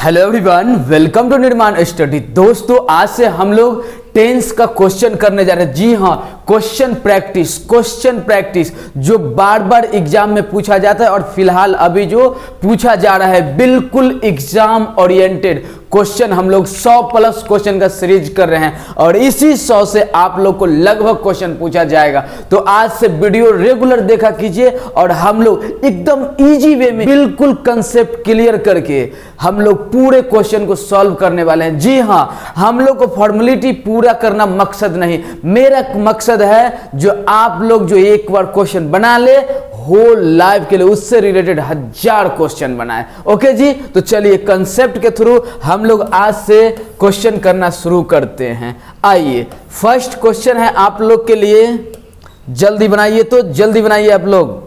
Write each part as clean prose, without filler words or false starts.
Hello everyone, welcome to निर्माण study. दोस्तों, आज से हम लोग टेंस का क्वेश्चन करने जा रहे हैं। जी हाँ, क्वेश्चन प्रैक्टिस जो बार बार एग्जाम में पूछा जाता है और फिलहाल अभी जो पूछा जा रहा है बिल्कुल एग्जाम ओरिएंटेड क्वेश्चन। हम लोग 100+ क्वेश्चन का सीरीज कर रहे हैं और इसी 100 से आप लोग को लगभग क्वेश्चन पूछा जाएगा। तो आज से वीडियो रेगुलर देखा कीजिए और हम लोग एकदम इजी वे में बिल्कुल कंसेप्ट क्लियर करके हम लोग पूरे क्वेश्चन को सॉल्व करने वाले हैं। जी हाँ, हम लोग को फॉर्मेलिटी पूरा करना मकसद नहीं, मेरा मकसद है जो आप लोग जो एक बार क्वेश्चन बना ले होल लाइफ के लिए उससे रिलेटेड 1000 क्वेश्चन बनाए। ओके जी, तो चलिए कंसेप्ट के थ्रू हम लोग आज से क्वेश्चन करना शुरू करते हैं। आइए, फर्स्ट क्वेश्चन है आप लोग के लिए, जल्दी बनाइए, तो जल्दी बनाइए आप लोग,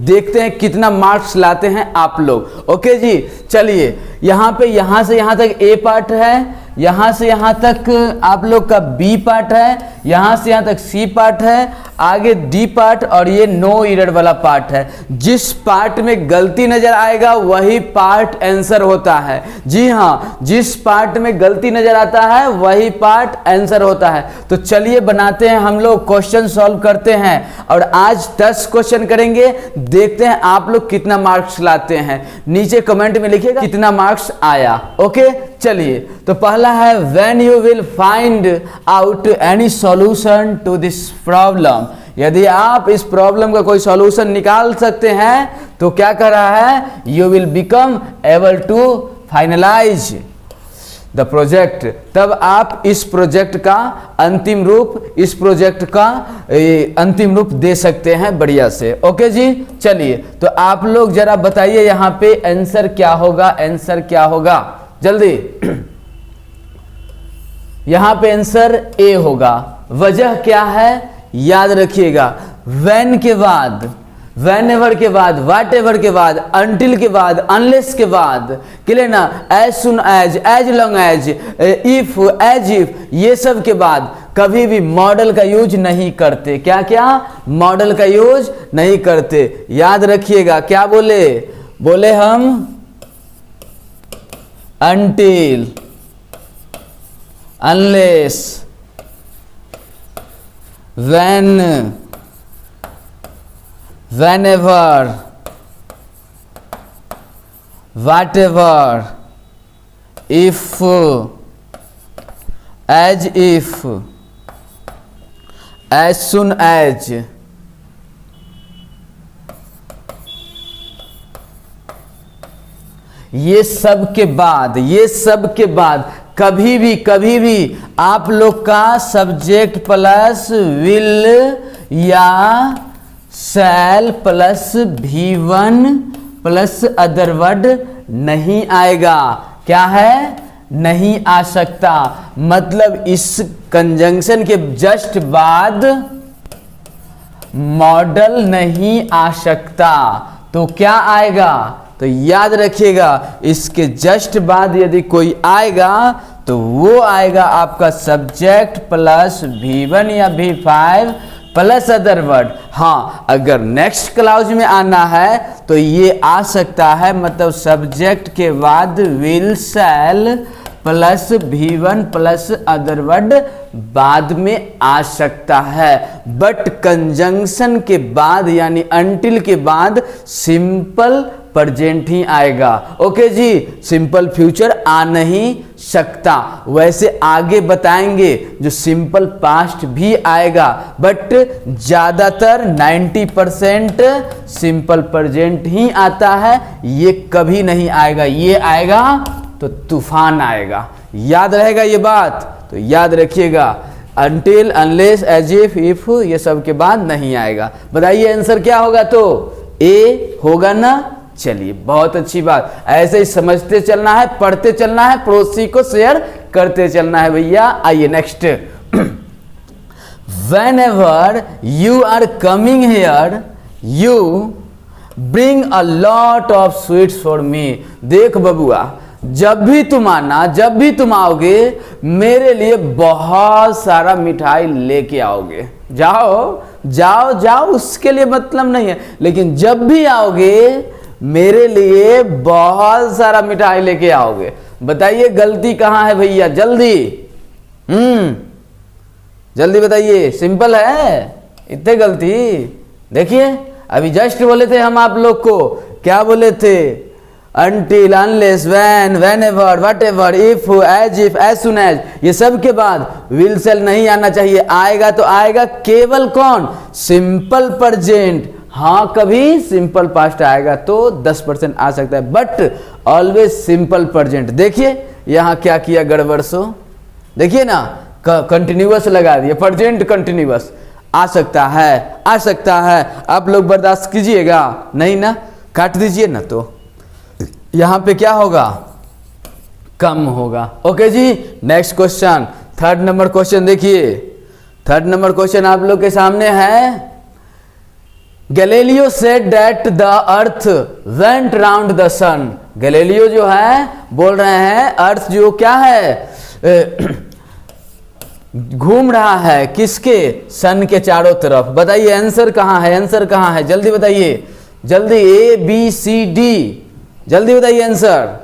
देखते हैं कितना मार्क्स लाते हैं आप लोग। ओके जी, चलिए यहाँ पे यहाँ से यहाँ तक ए पार्ट है, यहाँ से यहाँ तक आप लोग का बी पार्ट है, यहाँ से यहाँ तक सी पार्ट है, आगे डी पार्ट और ये नो एरर वाला पार्ट है। जिस पार्ट में गलती नजर आएगा वही पार्ट आंसर होता है। जी हाँ, जिस पार्ट में गलती नजर आता है वही पार्ट आंसर होता है। तो चलिए बनाते हैं, हम लोग क्वेश्चन सॉल्व करते हैं और आज 10 क्वेश्चन करेंगे। देखते हैं आप लोग कितना मार्क्स लाते हैं, नीचे कमेंट में लिखिएगा कितना मार्क्स आया। ओके, चलिए तो पहला है when you will find out any solution to this problem. यदि आप इस प्रॉब्लम का कोई सॉल्यूशन निकाल सकते हैं तो क्या कर रहा है, you will become able to finalise the project. तब आप इस प्रोजेक्ट का अंतिम रूप, इस प्रोजेक्ट का अंतिम रूप दे सकते हैं बढ़िया से। ओके जी, चलिए तो आप लोग जरा बताइए यहाँ पे आंसर क्या होगा, आंसर क्या होगा जल्दी। यहां पे आंसर ए होगा। वजह क्या है याद रखिएगा, व्हेन के बाद, व्हेनेवर के बाद, व्हाटएवर के बाद, अनटिल के बाद, अनलेस के बाद, क्लियर ना, as soon as long as, if, as if, ये सब के बाद कभी भी मॉडल का यूज नहीं करते। क्या क्या मॉडल का यूज नहीं करते, याद रखिएगा। क्या बोले, बोले हम until, unless, when, whenever, whatever, if, as if, as soon as, ये सब के बाद, ये सब के बाद कभी भी आप लोग का सब्जेक्ट प्लस विल या शैल plus V1 plus other word नहीं आएगा। क्या है, नहीं आ सकता। मतलब इस कंजंक्शन के जस्ट बाद मॉडल नहीं आ सकता। तो क्या आएगा, तो याद रखिएगा इसके जस्ट बाद यदि कोई आएगा तो वो आएगा आपका सब्जेक्ट प्लस V1 या V5 प्लस अदर वर्ड। हाँ, अगर नेक्स्ट क्लाउज में आना है तो ये आ सकता है, मतलब सब्जेक्ट के बाद will shell plus V1 plus other word बाद में आ सकता है। बट कंजंक्शन के बाद यानी अनटिल के बाद सिंपल प्रेजेंट ही आएगा। ओके जी, सिंपल फ्यूचर आ नहीं सकता। वैसे आगे बताएंगे जो सिंपल पास्ट भी आएगा, बट ज्यादातर 90% सिंपल प्रेजेंट ही आता है। ये कभी नहीं आएगा, ये आएगा तो तूफान आएगा। याद रहेगा ये बात, तो याद रखिएगा। अनटिल, अनलेस, एज इफ, ये सब के बाद नहीं आएगा। बताइए आंसर क्या होगा, तो ए होगा ना। चलिए, बहुत अच्छी बात, ऐसे ही समझते चलना है, पढ़ते चलना है, पड़ोसी को शेयर करते चलना है भैया। आइए next, whenever you are coming here you bring a lot of sweets for me। देख बबुआ, जब भी तुम आना, जब भी तुम आओगे मेरे लिए बहुत सारा मिठाई लेके आओगे। जाओ जाओ जाओ, उसके लिए मतलब नहीं है, लेकिन जब भी आओगे मेरे लिए बहुत सारा मिठाई लेके आओगे। बताइए गलती कहाँ है भैया, जल्दी। जल्दी बताइए, सिंपल है, इतने गलती। देखिए अभी जस्ट बोले थे हम आप लोग को, क्या बोले थे, until, unless, when, whenever, whatever, if, as if, as soon as, ये सब के बाद will shall नहीं आना चाहिए। आएगा तो आएगा केवल कौन, सिंपल प्रेजेंट। हाँ कभी सिंपल पास्ट आएगा तो 10% आ सकता है, बट ऑलवेज सिंपल प्रेजेंट। देखिए यहाँ क्या किया गड़बड़ सो, देखिए ना, कंटिन्यूअस लगा दिया, प्रेजेंट कंटिन्यूअस। आ सकता है, आ सकता है, आप लोग बर्दाश्त कीजिएगा, नहीं ना, काट दीजिए ना, तो यहां पे क्या होगा, कम होगा। ओके जी, next question, third number question देखिए। थर्ड नंबर क्वेश्चन आप लोग के सामने है। Galileo said that the earth went round the sun. Galileo जो है बोल रहे हैं अर्थ जो क्या है, घूम रहा है किसके, सन के चारों तरफ। बताइए आंसर कहाँ है, आंसर कहाँ है, जल्दी बताइए, जल्दी, ABCD, जल्दी बताइए आंसर।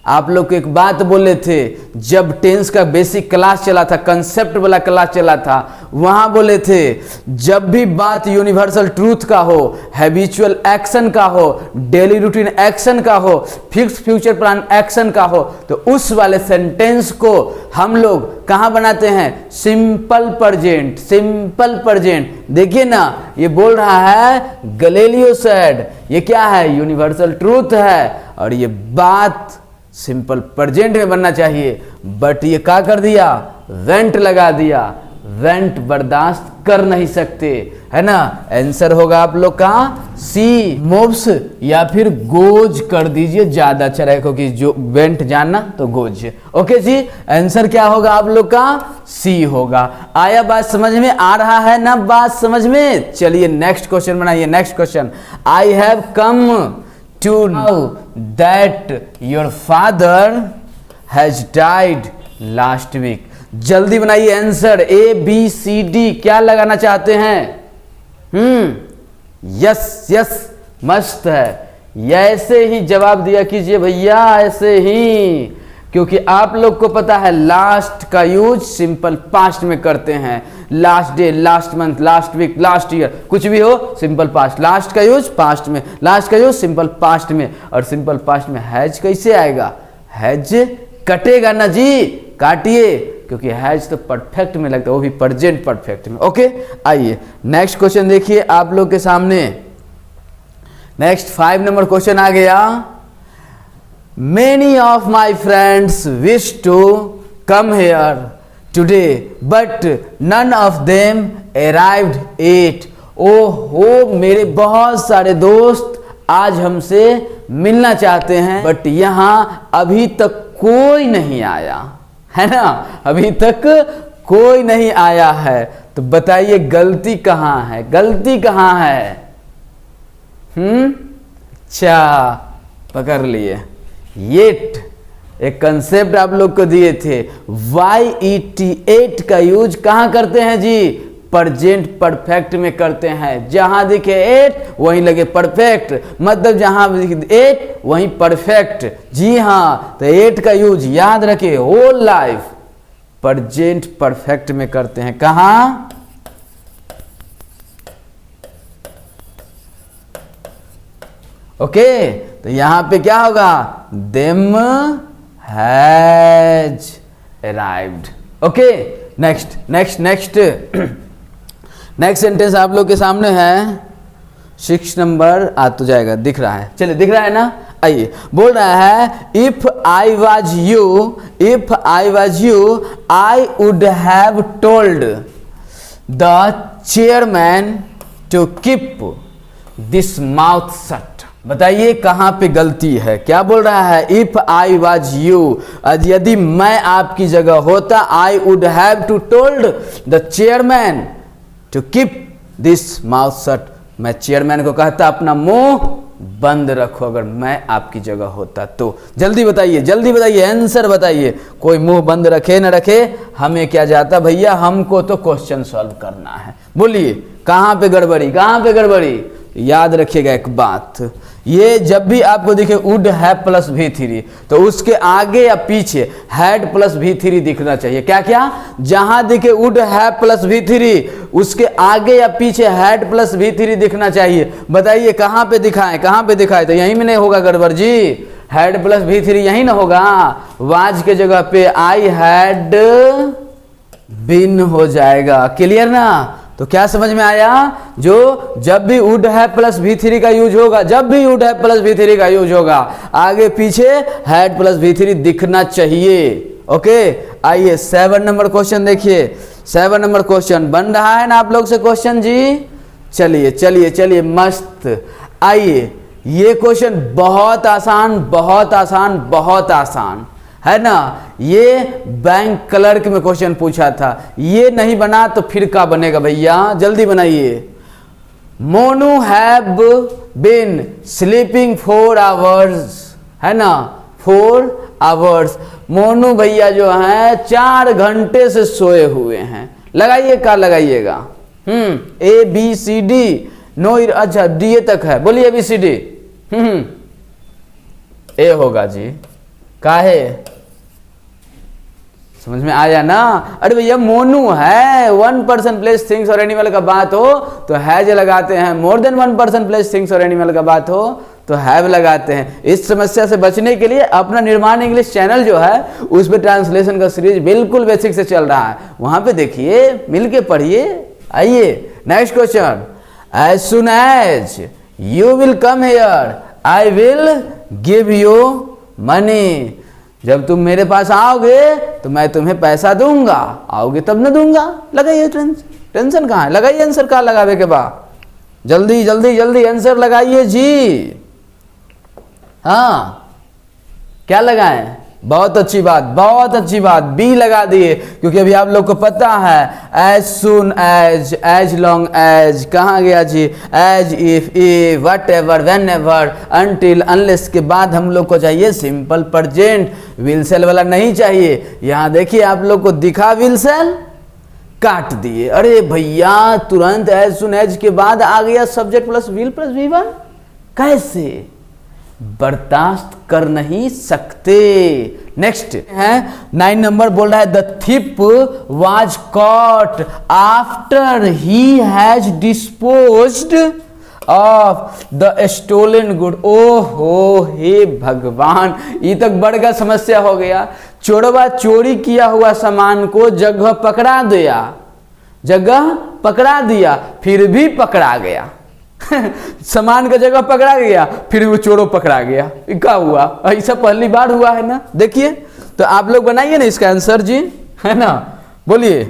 आप लोग को एक बात बोले थे जब टेंस का बेसिक क्लास चला था, कंसेप्ट वाला क्लास चला था, वहां बोले थे जब भी बात यूनिवर्सल ट्रूथ का हो, हैबिचुअल एक्शन का हो, डेली रूटीन एक्शन का हो, फिक्स फ्यूचर प्लान एक्शन का हो, तो उस वाले सेंटेंस को हम लोग कहां बनाते हैं, सिंपल प्रेजेंट, सिंपल प्रेजेंट। देखिए ना, ये बोल रहा है गैलीलियो सेड, ये क्या है, यूनिवर्सल ट्रूथ है, और ये बात सिंपल प्रेजेंट में बनना चाहिए, बट ये क्या कर दिया, वेंट लगा दिया। वेंट बर्दाश्त कर नहीं सकते, है ना। आंसर होगा आप लोग का सी, मूव्स, या फिर गोज कर दीजिए, ज्यादा अच्छा रहेगा, क्योंकि जो वेंट जानना तो गोज। ओके जी, आंसर क्या होगा आप लोग का, सी होगा। आया बात समझ में, आ रहा है ना बात समझ में। चलिए नेक्स्ट क्वेश्चन बनाइए। Next question, I have come to know that your father has died last week। जल्दी बनाइए आंसर, ABCD क्या लगाना चाहते हैं। यस यस, मस्त है, ऐसे ही जवाब दिया कीजिए भैया, ऐसे ही, क्योंकि आप लोग को पता है लास्ट का यूज सिंपल पास्ट में करते हैं। Last day, last month, last week, last year, कुछ भी हो सिंपल पास्ट। लास्ट का यूज पास्ट में, लास्ट का यूज सिंपल पास्ट में, और सिंपल पास्ट में हैज कैसे आएगा, हैज कटेगा ना जी, काटिए, क्योंकि हैज तो परफेक्ट में लगता है, वो भी प्रेजेंट परफेक्ट में। ओके, आइए नेक्स्ट क्वेश्चन देखिए आप लोग के सामने। नेक्स्ट 5 नंबर क्वेश्चन आ गया। Many of my friends wish to come here today, but none of them arrived yet। ओहो, मेरे बहुत सारे दोस्त आज हमसे मिलना चाहते हैं, बट यहाँ अभी तक कोई नहीं आया है ना, अभी तक कोई नहीं आया है। तो बताइए गलती कहाँ है, गलती कहाँ है। अच्छा, पकड़ लिए। येट एक कंसेप्ट आप लोग को दिए थे, YET का यूज कहाँ करते हैं जी, प्रेजेंट परफेक्ट में करते हैं। जहां दिखे एट वहीं लगे परफेक्ट, मतलब जहां दिखे एट वहीं परफेक्ट। जी हाँ, तो एट का यूज याद रखे, होल लाइफ प्रेजेंट परफेक्ट में करते हैं। कहाँ, ओके, तो यहां पे क्या होगा, them has arrived. Okay, next next next next sentence आप लोग के सामने है। 6 नंबर आ तो जाएगा, दिख रहा है, चलिए दिख रहा है ना। आइए, बोल रहा है if I was you I would have told the chairman to keep this mouth shut. बताइए कहां पे गलती है, क्या बोल रहा है, इफ आई वॉज यू, यदि मैं आपकी जगह होता, I would have to told the chairman to keep this mouth shut. मैं चेयरमैन को कहता अपना मुंह बंद रखो, अगर मैं आपकी जगह होता तो। जल्दी बताइए, जल्दी बताइए, आंसर बताइए। कोई मुंह बंद रखे न रखे, हमें क्या जाता भैया, हमको तो क्वेश्चन सॉल्व करना है। बोलिए कहां पे गड़बड़ी, कहां पे गड़बड़ी। याद रखिएगा एक बात, ये जब भी आपको दिखे वुड हैव प्लस V3 तो उसके आगे या पीछे हैड प्लस V3 दिखना चाहिए। क्या क्या, जहां दिखे वुड हैव प्लस V3 उसके आगे या पीछे हैड प्लस V3 दिखना चाहिए। बताइए कहां पे दिखाएं, कहां पे दिखाएं? तो यहीं में नहीं होगा गड़बड़ जी, हैड प्लस V3 यहीं ना होगा, वाज के जगह पे आई हैड बीन हो जाएगा। क्लियर ना? तो क्या समझ में आया, जो जब भी वुड हैव प्लस V3 का यूज होगा, जब भी वुड हैव प्लस V3 का यूज होगा आगे पीछे हैड प्लस V3 दिखना चाहिए। ओके, आइए 7 नंबर क्वेश्चन देखिए। 7 नंबर क्वेश्चन बन रहा है ना आप लोग से क्वेश्चन जी? चलिए चलिए चलिए, मस्त। आइए, ये क्वेश्चन बहुत आसान बहुत आसान बहुत आसान है ना। ये बैंक क्लर्क में क्वेश्चन पूछा था, ये नहीं बना तो फिर क्या बनेगा भैया, जल्दी बनाइए। Monu have been sleeping 4 hours, है ना, 4 आवर्स। मोनू भैया जो हैं 4 घंटे से सोए हुए हैं। लगाइए, क्या लगाइएगा? ABCD, नो, अच्छा DA तक है, बोलिए ABCD। ए होगा जी, काहे, समझ में आया ना? अरे भैया मोनू है, 1 पर्सन प्लेस थिंग्स और एनिमल का बात हो तो हैज लगाते हैं, more than 1 person place things और एनिमल का बात हो तो हैव लगाते हैं। इस समस्या से बचने के लिए अपना निर्माण इंग्लिश चैनल जो है उस पर ट्रांसलेशन का सीरीज बिल्कुल बेसिक से चल रहा है, वहां पे देखिए, मिलके पढ़िए। आइए next question, as soon as you will come here I will give you money. जब तुम मेरे पास आओगे तो मैं तुम्हें पैसा दूंगा, आओगे तब न दूंगा। लगाइए, टेंशन कहाँ है, लगाइए आंसर, कहाँ लगावे के बाद, जल्दी जल्दी जल्दी आंसर लगाइए जी। हाँ, क्या लगाएं? बहुत अच्छी बात, बहुत अच्छी बात, बी लगा दिए, क्योंकि अभी आप लोग को पता है as soon as, as long as, कहाँ गया जी, as if, whatever, whenever, until, unless के बाद हम लोग को चाहिए सिंपल प्रेजेंट, विल सेल वाला नहीं चाहिए। यहाँ देखिए आप लोग को दिखा विल सेल, काट दिए। अरे भैया तुरंत एज सुन एज के बाद आ गया subject plus will plus V1, कैसे? बर्दाश्त कर नहीं सकते। नेक्स्ट है 9 नंबर, बोल रहा है the thief was caught after he has disposed of the stolen good. ओहो हे भगवान, ये तक बड़ का समस्या हो गया। चोरवा चोरी किया हुआ सामान को जगह पकड़ा दिया, जगह पकड़ा दिया, फिर भी पकड़ा गया। सामान का जगह पकड़ा गया, फिर वो चोरों पकड़ा गया। क्या हुआ? ऐसा पहली बार हुआ है ना। देखिए तो आप लोग बनाइए ना इसका आंसर जी, है ना, बोलिए।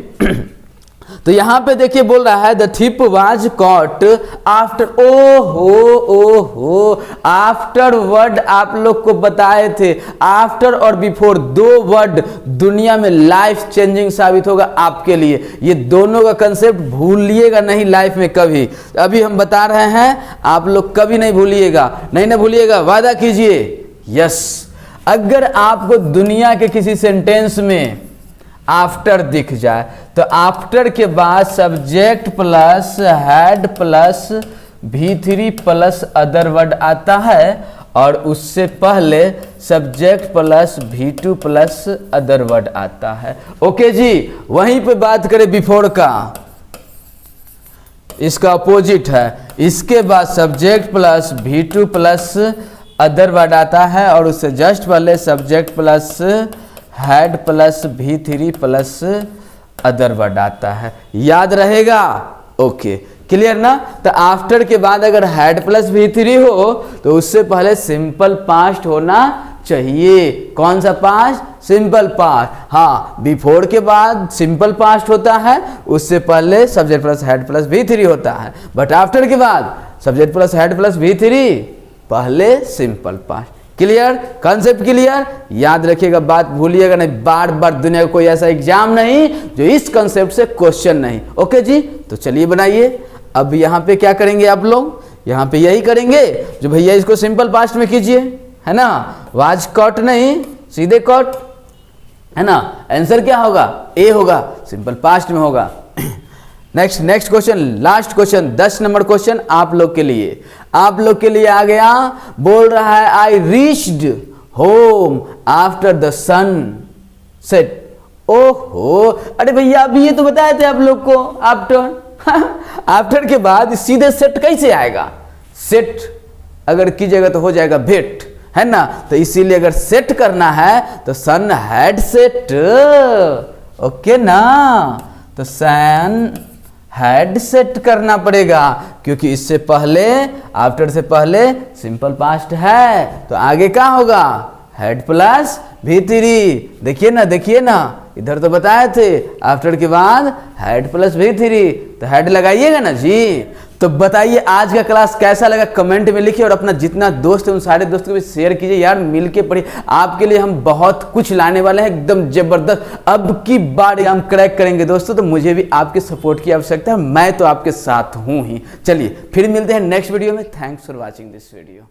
तो यहां पे देखिए बोल रहा है the thief was caught after, ओहो आफ्टर वर्ड आप लोग को बताए थे, आफ्टर और बिफोर 2 वर्ड दुनिया में लाइफ चेंजिंग साबित होगा आपके लिए। ये दोनों का कंसेप्ट भूलिएगा नहीं लाइफ में कभी। अभी हम बता रहे हैं, आप लोग कभी नहीं भूलिएगा, नहीं ना भूलिएगा, वादा कीजिए। यस, अगर आपको दुनिया के किसी सेंटेंस में आफ्टर दिख जाए तो आफ्टर के बाद subject plus had plus V3 plus other word आता है, और उससे पहले subject plus V2 plus other word आता है। ओके जी, वहीं पे बात करें बिफोर का, इसका अपोजिट है। इसके बाद subject plus V2 plus other word आता है, और उससे जस्ट पहले subject plus had plus V3 plus other word आता है। याद रहेगा? ओके, क्लियर ना। तो आफ्टर के बाद अगर हैड प्लस V3 हो तो उससे पहले सिंपल पास्ट होना चाहिए। कौन सा पास्ट? Simple past. हाँ, बिफोर के बाद सिंपल पास्ट होता है, उससे पहले subject plus had plus V3 होता है, बट आफ्टर के बाद subject plus had plus V3 पहले simple past. Clear? Concept clear? याद रखिएगा, बात भूलिएगा नहीं। बार बार दुनिया का कोई ऐसा एग्जाम नहीं जो इस कंसेप्ट से क्वेश्चन नहीं। ओके जी, तो चलिए बनाइए। अब यहाँ पे क्या करेंगे आप लोग? यहाँ पे यही करेंगे जो भैया इसको सिंपल पास्ट में कीजिए, है ना। वाज कॉट नहीं, सीधे कॉट, है ना। आंसर क्या होगा? ए होगा, सिंपल पास्ट में होगा। Next question, last question, 10 number question आप लोग के लिए आ गया। बोल रहा है I reached home after the sun set. ओहो, अरे भैया अभी ये तो बताए थे आप लोग को आफ्टर आफ्टर के बाद सीधे सेट कैसे आएगा? सेट अगर कीजिएगा तो हो जाएगा भेट, है ना। तो इसीलिए अगर सेट करना है तो सन हैड सेट, ओके ना। तो सन हैड सेट करना पड़ेगा क्योंकि इससे पहले, आफ्टर से पहले सिंपल पास्ट है। तो आगे क्या होगा? Had plus V3। देखिए ना इधर तो बताए थे आफ्टर के बाद हैड प्लस V3, तो हैड लगाइएगा ना जी। तो बताइए आज का क्लास कैसा लगा, कमेंट में लिखिए और अपना जितना दोस्त है उन सारे दोस्तों को भी शेयर कीजिए यार, मिलके पढ़िए। आपके लिए हम बहुत कुछ लाने वाले हैं एकदम जबरदस्त। अब की बार हम क्रैक करेंगे दोस्तों, तो मुझे भी आपके सपोर्ट की आवश्यकता है, मैं तो आपके साथ हूं ही। चलिए फिर मिलते हैं नेक्स्ट वीडियो में। Thanks for watching this video.